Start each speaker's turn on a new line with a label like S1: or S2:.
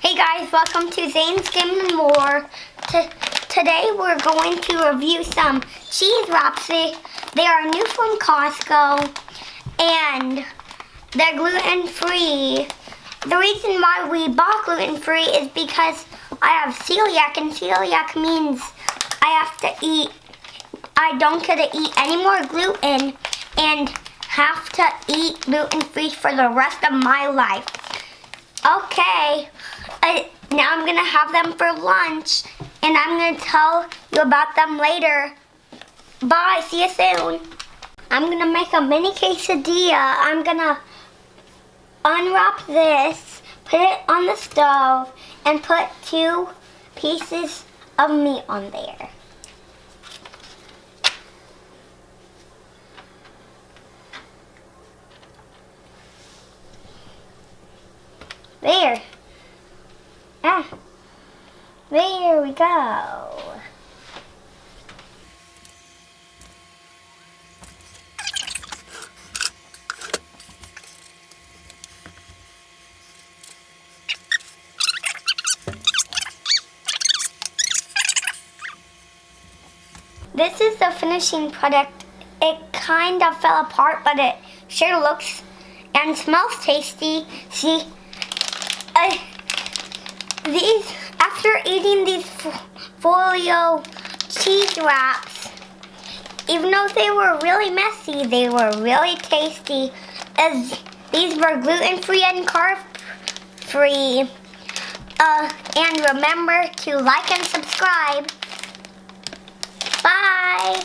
S1: Hey guys, welcome to Zane's Game & More. Today we're going to review some cheese wraps. They are new from Costco and they're gluten-free. The reason why we bought gluten-free is because I have celiac, and celiac means I don't get to eat any more gluten and have to eat gluten-free for the rest of my life. Okay, now I'm gonna have them for lunch and I'm gonna tell you about them later. Bye, see you soon. I'm gonna make a mini quesadilla. I'm gonna unwrap this, put it on the stove, and put 2 pieces of meat on there. There. There we go. This is the finishing product. It kind of fell apart, but it sure looks and smells tasty. See, after eating these Folio Cheese Wraps, even though they were really messy, they were really tasty, as these were gluten-free and carb-free. And remember to like and subscribe. Bye!